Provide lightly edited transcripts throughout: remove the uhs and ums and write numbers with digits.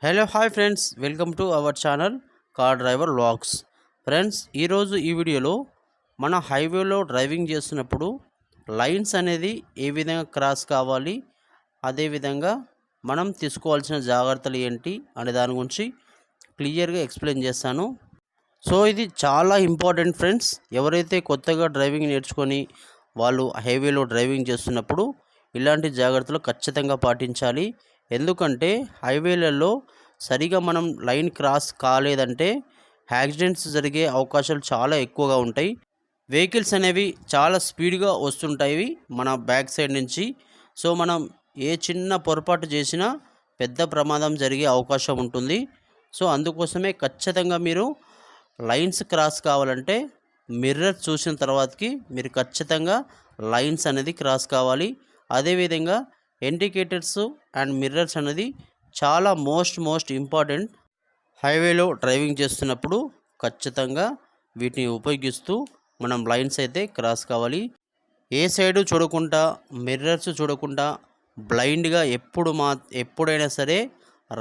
Hello hi friends, welcome to our channel car driver vlogs. Friends, ఈరోజు ఈ వీడియోలో మన హైవేలో డ్రైవింగ్ చేస్తున్నప్పుడు లైన్స్ అనేది ఏ విధంగా క్రాస్ కావాలి, అదేవిధంగా మనం తీసుకోవాల్సిన జాగ్రత్తలు ఏంటి అనే దాని గురించి క్లియర్గా ఎక్స్ప్లెయిన్ చేస్తాను. సో ఇది చాలా ఇంపార్టెంట్ ఫ్రెండ్స్. ఎవరైతే కొత్తగా డ్రైవింగ్ నేర్చుకొని వాళ్ళు హైవేలో డ్రైవింగ్ చేస్తున్నప్పుడు ఇలాంటి జాగ్రత్తలు ఖచ్చితంగా పాటించాలి. ఎందుకంటే హైవేలలో సరిగా మనం లైన్ క్రాస్ కాలేదంటే యాక్సిడెంట్స్ జరిగే అవకాశాలు చాలా ఎక్కువగా ఉంటాయి. వెహికల్స్ అనేవి చాలా స్పీడ్గా వస్తుంటాయి మన బ్యాక్ సైడ్ నుంచి. సో మనం ఏ చిన్న పొరపాటు చేసినా పెద్ద ప్రమాదం జరిగే అవకాశం ఉంటుంది. సో అందుకోసమే ఖచ్చితంగా మీరు లైన్స్ క్రాస్ కావాలంటే మిర్రర్ చూసిన తర్వాతకి మీరు ఖచ్చితంగా లైన్స్ అనేది క్రాస్ కావాలి. అదేవిధంగా ఇండికేటర్స్ అండ్ మిర్రర్స్ అనేది చాలా మోస్ట్ ఇంపార్టెంట్. హైవేలో డ్రైవింగ్ చేస్తున్నప్పుడు ఖచ్చితంగా వీటిని ఉపయోగిస్తూ మనం లైన్స్ అయితే క్రాస్ కావాలి. ఏ సైడు చూడకుండా, మిర్రర్స్ చూడకుండా బ్లైండ్గా ఎప్పుడైనా సరే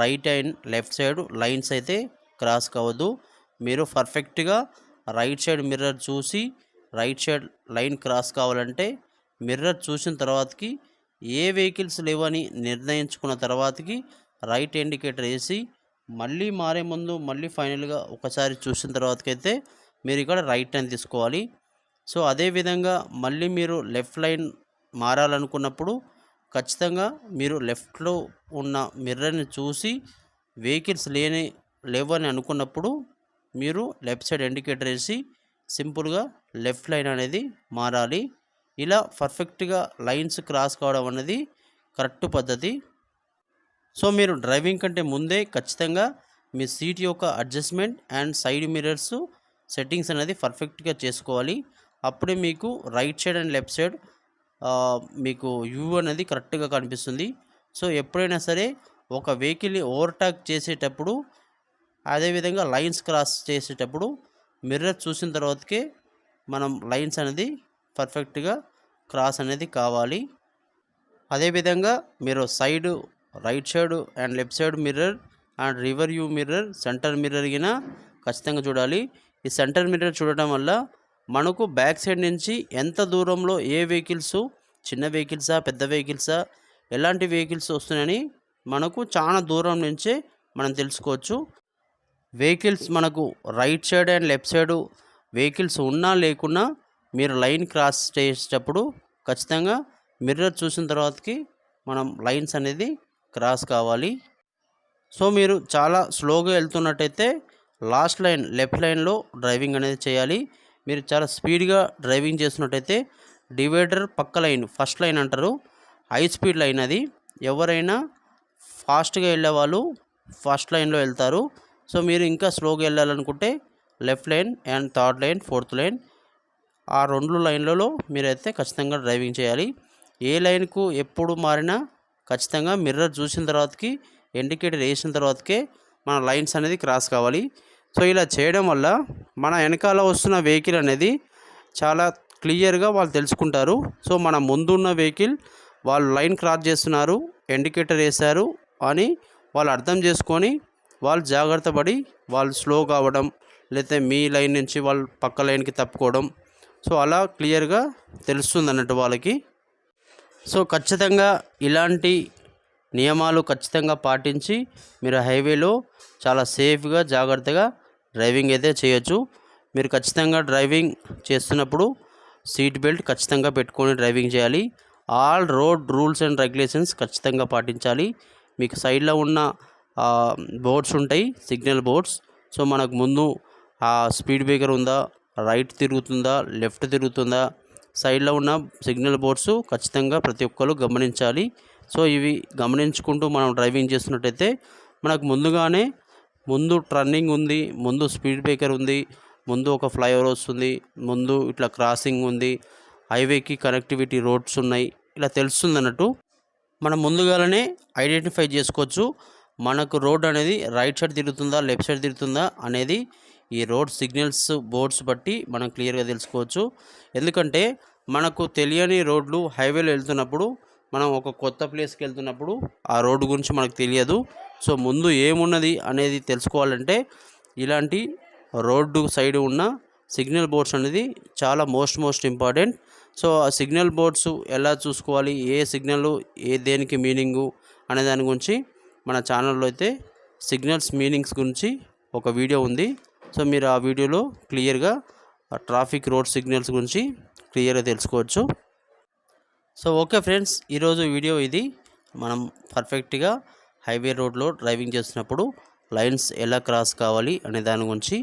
right and left side lines అయితే క్రాస్ కావద్దు. మీరు పర్ఫెక్ట్గా రైట్ సైడ్ మిర్రర్ చూసి రైట్ సైడ్ లైన్ క్రాస్ కావాలంటే మిర్రర్ చూసిన తర్వాతకి ఏ వెహికల్స్ లేవని నిర్ణయించుకున్న తర్వాతకి రైట్ ఇండికేటర్ వేసి మళ్ళీ మారే ముందు మళ్ళీ ఫైనల్గా ఒకసారి చూసిన తర్వాతకైతే మీరు ఇక్కడ రైట్ అని తీసుకోవాలి. సో అదేవిధంగా మళ్ళీ మీరు లెఫ్ట్ లైన్ మారాలనుకున్నప్పుడు ఖచ్చితంగా మీరు లెఫ్ట్లో ఉన్న మిర్రర్ని చూసి వెహికల్స్ లేవని అనుకున్నప్పుడు మీరు లెఫ్ట్ సైడ్ ఇండికేటర్ వేసి సింపుల్గా లెఫ్ట్ లైన్ అనేది మారాలి. ఇలా పర్ఫెక్ట్గా లైన్స్ క్రాస్ కావడం అనేది కరెక్ట్ పద్ధతి. సో మీరు డ్రైవింగ్ కంటే ముందే ఖచ్చితంగా మీ సీట్ యొక్క adjustment and side mirrors settings అనేది పర్ఫెక్ట్గా చేసుకోవాలి. అప్పుడే మీకు right side and left side మీకు వ్యూ అనేది కరెక్ట్గా కనిపిస్తుంది. సో ఎప్పుడైనా సరే ఒక వెహికల్ని ఓవర్టేక్ చేసేటప్పుడు, అదేవిధంగా లైన్స్ క్రాస్ చేసేటప్పుడు మిర్రర్ చూసిన తర్వాతకే మనం లైన్స్ అనేది పర్ఫెక్ట్గా క్రాస్ అనేది కావాలి. అదేవిధంగా మీరు side right side and left side mirror and river view mirror, centre mirror గిన ఖచ్చితంగా చూడాలి. ఈ సెంటర్ మిర్రర్ చూడటం వల్ల మనకు బ్యాక్ సైడ్ నుంచి ఎంత దూరంలో ఏ వెహికల్స్, చిన్న వెహికల్సా పెద్ద వెహికల్సా, ఎలాంటి వెహికల్స్ వస్తున్నాయని మనకు చాలా దూరం నుంచే మనం తెలుసుకోవచ్చు. వెహికల్స్ మనకు right side and left side vehicles ఉన్నా లేకున్నా మీరు లైన్ క్రాస్ చేసేటప్పుడు ఖచ్చితంగా మిర్రర్ చూసిన తర్వాతకి మనం లైన్స్ అనేది క్రాస్ కావాలి. సో మీరు చాలా స్లోగా వెళ్తున్నట్టయితే లాస్ట్ లైన్ లెఫ్ట్ లైన్లో డ్రైవింగ్ అనేది చేయాలి. మీరు చాలా స్పీడ్గా డ్రైవింగ్ చేస్తున్నట్టయితే డివైడర్ పక్క లైన్, ఫస్ట్ లైన్ అంటారు, హై స్పీడ్ లైన్ అది. ఎవరైనా ఫాస్ట్గా వెళ్ళే వాళ్ళు ఫస్ట్ లైన్లో వెళ్తారు. సో మీరు ఇంకా స్లోగా వెళ్ళాలనుకుంటే left line and third line, fourth line, ఆ రెండు లైన్లలో మీరైతే ఖచ్చితంగా డ్రైవింగ్ చేయాలి. ఏ లైన్కు ఎప్పుడు మారినా ఖచ్చితంగా మిర్రర్ చూసిన తర్వాతకి ఇండికేటర్ వేసిన తర్వాతకే మన లైన్స్ అనేది క్రాస్ కావాలి. సో ఇలా చేయడం వల్ల మన వెనకాల వస్తున్న వెహికల్ అనేది చాలా క్లియర్గా వాళ్ళు తెలుసుకుంటారు. సో మన ముందున్న వెహికల్ వాళ్ళు లైన్ క్రాస్ చేస్తున్నారు, ఇండికేటర్ వేశారు అని వాళ్ళు అర్థం చేసుకొని వాళ్ళు జాగ్రత్త పడి వాళ్ళు స్లో కావడం, లేకపోతే మీ లైన్ నుంచి వాళ్ళు పక్క లైన్కి తప్పుకోవడం, సో అలా క్లియర్గా తెలుస్తుంది అన్నట్టు వాళ్ళకి. సో ఖచ్చితంగా ఇలాంటి నియమాలు ఖచ్చితంగా పాటించి మీరు హైవేలో చాలా సేఫ్గా జాగ్రత్తగా డ్రైవింగ్ అయితే చేయొచ్చు. మీరు ఖచ్చితంగా డ్రైవింగ్ చేస్తున్నప్పుడు సీట్ బెల్ట్ ఖచ్చితంగా పెట్టుకొని డ్రైవింగ్ చేయాలి. All road rules and regulations ఖచ్చితంగా పాటించాలి. మీకు సైడ్లో ఉన్న బోర్డ్స్ ఉంటాయి, సిగ్నల్ బోర్డ్స్. సో మనకు ముందు స్పీడ్ బ్రేకర్ ఉందా, రైట్ తిరుగుతుందా, లెఫ్ట్ తిరుగుతుందా, సైడ్లో ఉన్న సిగ్నల్ బోర్డ్స్ ఖచ్చితంగా ప్రతి ఒక్కరు గమనించాలి. సో ఇవి గమనించుకుంటూ మనం డ్రైవింగ్ చేస్తున్నట్టయితే మనకు ముందుగానే ముందు టర్నింగ్ ఉంది, ముందు స్పీడ్ బ్రేకర్ ఉంది, ముందు ఒక ఫ్లైఓవర్ వస్తుంది, ముందు ఇట్లా క్రాసింగ్ ఉంది, హైవేకి కనెక్టివిటీ రోడ్స్ ఉన్నాయి, ఇలా తెలుస్తుంది అన్నట్టు. మనం ముందుగానే ఐడెంటిఫై చేసుకోవచ్చు మనకు రోడ్ అనేది రైట్ సైడ్ తిరుగుతుందా లెఫ్ట్ సైడ్ తిరుగుతుందా అనేది ఈ రోడ్ సిగ్నల్స్ బోర్డ్స్ బట్టి మనం క్లియర్గా తెలుసుకోవచ్చు. ఎందుకంటే మనకు తెలియని రోడ్లు హైవేలో వెళ్తున్నప్పుడు మనం ఒక కొత్త ప్లేస్కి వెళ్తున్నప్పుడు ఆ రోడ్డు గురించి మనకు తెలియదు. సో ముందు ఏమున్నది అనేది తెలుసుకోవాలంటే ఇలాంటి రోడ్డు సైడ్ ఉన్న సిగ్నల్ బోర్డ్స్ అనేది చాలా మోస్ట్ ఇంపార్టెంట్. సో ఆ సిగ్నల్ బోర్డ్స్ ఎలా చూసుకోవాలి, ఏ సిగ్నల్ దేనికి మీనింగు అనే దాని గురించి మన ఛానల్లో అయితే సిగ్నల్స్ మీనింగ్స్ గురించి ఒక వీడియో ఉంది. సో మీరు ఆ వీడియోలో క్లియర్గా ట్రాఫిక్ రోడ్ సిగ్నల్స్ గురించి క్లియర్గా తెలుసుకోవచ్చు. సో ఓకే ఫ్రెండ్స్, ఈరోజు వీడియో ఇది. మనం పర్ఫెక్ట్గా హైవే రోడ్లో డ్రైవింగ్ చేస్తున్నప్పుడు లైన్స్ ఎలా క్రాస్ కావాలి అనే దాని గురించి.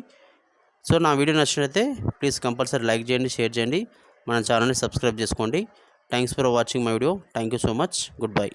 సో నా వీడియో నచ్చినట్లయితే ప్లీజ్ కంపల్సరీ లైక్ చేయండి, షేర్ చేయండి, మన ఛానల్ని సబ్స్క్రైబ్ చేసుకోండి. Thanks for watching my video. Thank you so much. Good bye.